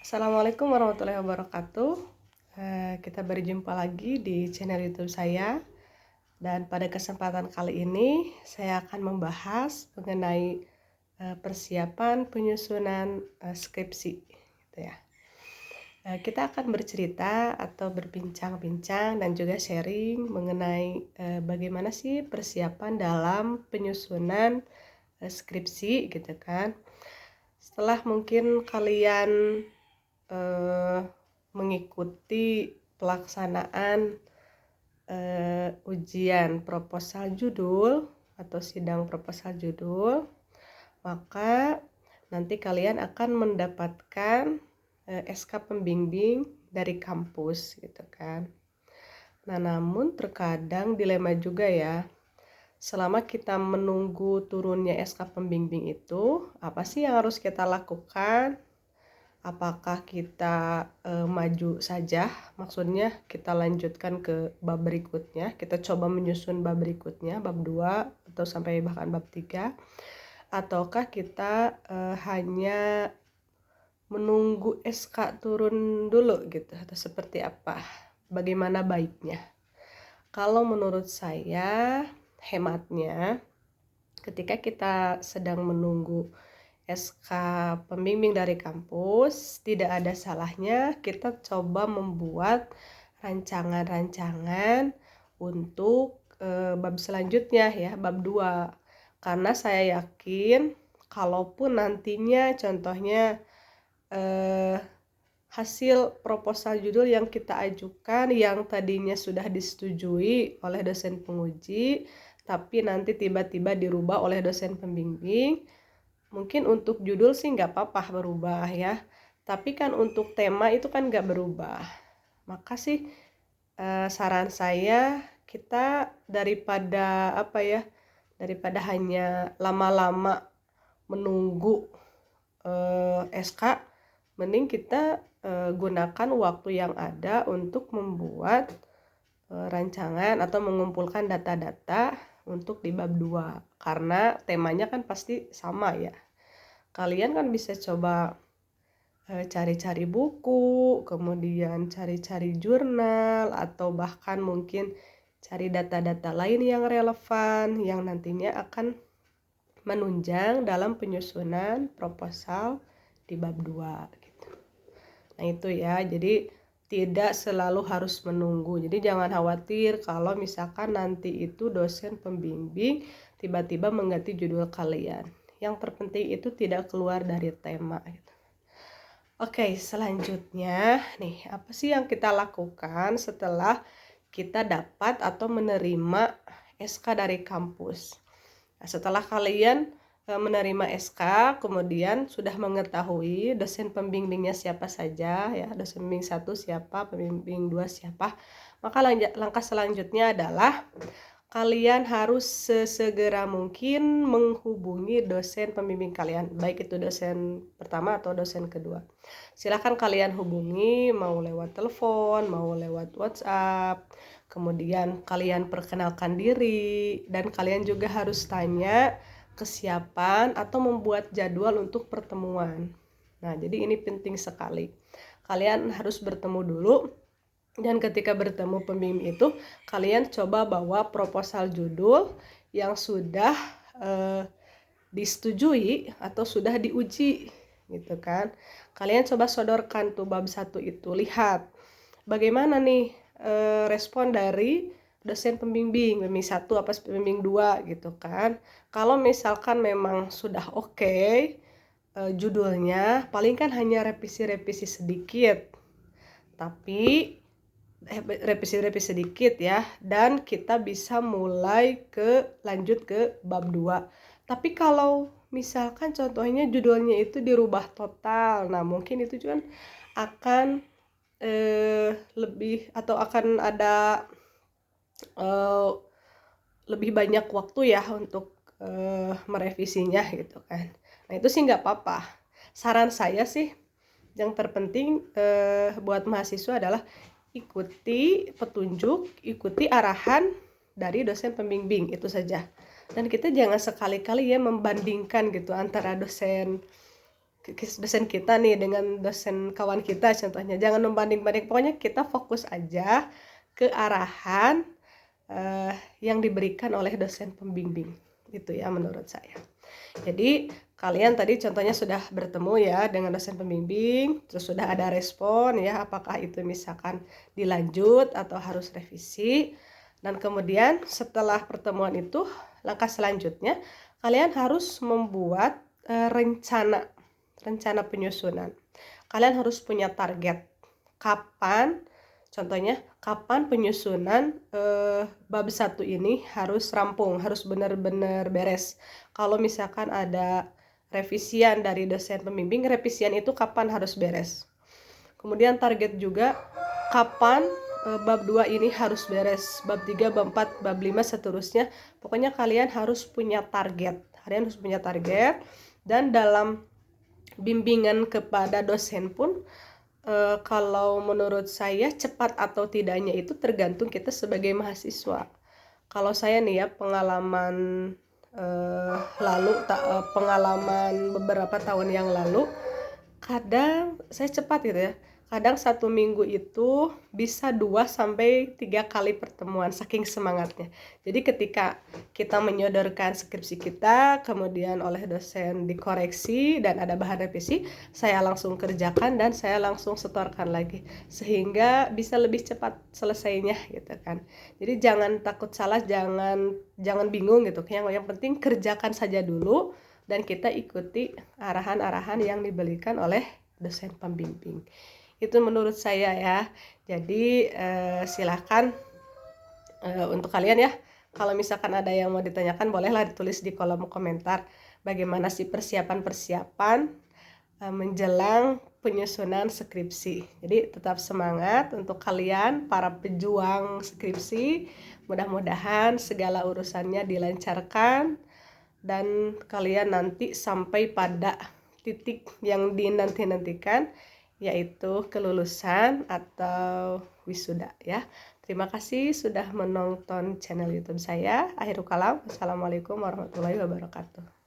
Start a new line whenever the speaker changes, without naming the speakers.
Assalamualaikum warahmatullahi wabarakatuh. Kita berjumpa lagi di channel YouTube saya. Dan pada kesempatan kali ini saya akan membahas mengenai persiapan penyusunan skripsi, gitu ya. Kita akan bercerita atau berbincang-bincang dan juga sharing mengenai bagaimana sih persiapan dalam penyusunan skripsi, gitu kan. Setelah mungkin kalian mengikuti pelaksanaan ujian proposal judul atau sidang proposal judul, maka nanti kalian akan mendapatkan SK pembimbing dari kampus, gitu kan. Nah, namun terkadang dilema juga ya. Selama kita menunggu turunnya SK pembimbing itu, apa sih yang harus kita lakukan? Apakah kita maju saja, maksudnya kita lanjutkan ke bab berikutnya, kita coba menyusun bab berikutnya, bab 2 atau sampai bahkan bab 3, ataukah kita hanya menunggu SK turun dulu gitu, atau seperti apa, bagaimana baiknya? Kalau menurut saya, hematnya, ketika kita sedang menunggu SK pembimbing dari kampus, tidak ada salahnya kita coba membuat rancangan-rancangan untuk bab selanjutnya ya, bab 2. Karena saya yakin kalaupun nantinya contohnya hasil proposal judul yang kita ajukan yang tadinya sudah disetujui oleh dosen penguji, tapi nanti tiba-tiba dirubah oleh dosen pembimbing. Mungkin untuk judul sih nggak apa-apa berubah ya, tapi kan untuk tema itu kan nggak berubah. Maka sih saran saya, kita daripada hanya lama-lama menunggu SK, mending kita gunakan waktu yang ada untuk membuat rancangan atau mengumpulkan data-data untuk di bab 2, karena temanya kan pasti sama ya. Kalian kan bisa coba cari-cari buku, kemudian cari-cari jurnal, atau bahkan mungkin cari data-data lain yang relevan yang nantinya akan menunjang dalam penyusunan proposal di bab 2 gitu. Nah itu ya, jadi tidak selalu harus menunggu. Jadi jangan khawatir kalau misalkan nanti itu dosen pembimbing tiba-tiba mengganti judul kalian. Yang terpenting itu tidak keluar dari tema gitu. Oke, selanjutnya nih, apa sih yang kita lakukan setelah kita dapat atau menerima SK dari kampus? Nah, setelah kalian menerima SK, kemudian sudah mengetahui dosen pembimbingnya siapa saja ya, dosen pembimbing 1 siapa, pembimbing 2 siapa, maka langkah selanjutnya adalah kalian harus sesegera mungkin menghubungi dosen pembimbing kalian, baik itu dosen pertama atau dosen kedua. Silakan kalian hubungi, mau lewat telepon, mau lewat WhatsApp, kemudian kalian perkenalkan diri, dan kalian juga harus tanya kesiapan atau membuat jadwal untuk pertemuan. Nah, jadi ini penting sekali. Kalian harus bertemu dulu, dan ketika bertemu pembimbing itu, kalian coba bawa proposal judul yang sudah disetujui atau sudah diuji, gitu kan. Kalian coba sodorkan tuh bab 1 itu, lihat bagaimana nih respon dari dosen pembimbing 1 apa pembimbing 2 gitu kan. Kalau misalkan memang sudah oke, judulnya paling kan hanya revisi-revisi sedikit, tapi revisi sedikit ya, dan kita bisa mulai lanjut ke bab 2. Tapi kalau misalkan contohnya judulnya itu dirubah total, nah mungkin itu juga akan lebih atau akan ada lebih banyak waktu ya untuk merevisinya gitu kan. Nah itu sih nggak apa-apa. Saran saya sih yang terpenting buat mahasiswa adalah ikuti petunjuk, ikuti arahan dari dosen pembimbing, itu saja. Dan kita jangan sekali-kali ya membandingkan gitu antara dosen dosen kita nih dengan dosen kawan kita contohnya, jangan membanding-banding, pokoknya kita fokus aja ke arahan yang diberikan oleh dosen pembimbing, itu ya menurut saya. Jadi kalian tadi contohnya sudah bertemu ya dengan dosen pembimbing, terus sudah ada respon ya, apakah itu misalkan dilanjut atau harus revisi. Dan kemudian setelah pertemuan itu, langkah selanjutnya kalian harus membuat rencana penyusunan. Kalian harus punya target kapan, contohnya kapan penyusunan bab 1 ini harus rampung, harus benar-benar beres. Kalau misalkan ada revisian dari dosen pembimbing, revisian itu kapan harus beres. Kemudian target juga kapan bab 2 ini harus beres, bab 3, bab 4, bab 5 seterusnya. Pokoknya kalian harus punya target. Kalian harus punya target, dan dalam bimbingan kepada dosen pun kalau menurut saya cepat atau tidaknya itu tergantung kita sebagai mahasiswa. Kalau saya nih ya, pengalaman pengalaman beberapa tahun yang lalu, kadang saya cepat gitu ya, kadang 1 minggu itu bisa 2-3 kali pertemuan saking semangatnya. Jadi ketika kita menyodorkan skripsi kita, kemudian oleh dosen dikoreksi dan ada bahan revisi, saya langsung kerjakan dan saya langsung setorkan lagi, sehingga bisa lebih cepat selesainya gitu kan. Jadi jangan takut salah, jangan bingung gitu. Yang penting kerjakan saja dulu, dan kita ikuti arahan-arahan yang diberikan oleh dosen pembimbing. Itu menurut saya ya. Jadi silakan untuk kalian ya, kalau misalkan ada yang mau ditanyakan, bolehlah ditulis di kolom komentar bagaimana sih persiapan menjelang penyusunan skripsi. Jadi tetap semangat untuk kalian para pejuang skripsi. Mudah-mudahan segala urusannya dilancarkan dan kalian nanti sampai pada titik yang dinanti-nantikan, yaitu kelulusan atau wisuda ya. Terima kasih sudah menonton channel YouTube saya. Akhirul kalam. Wassalamualaikum warahmatullahi wabarakatuh.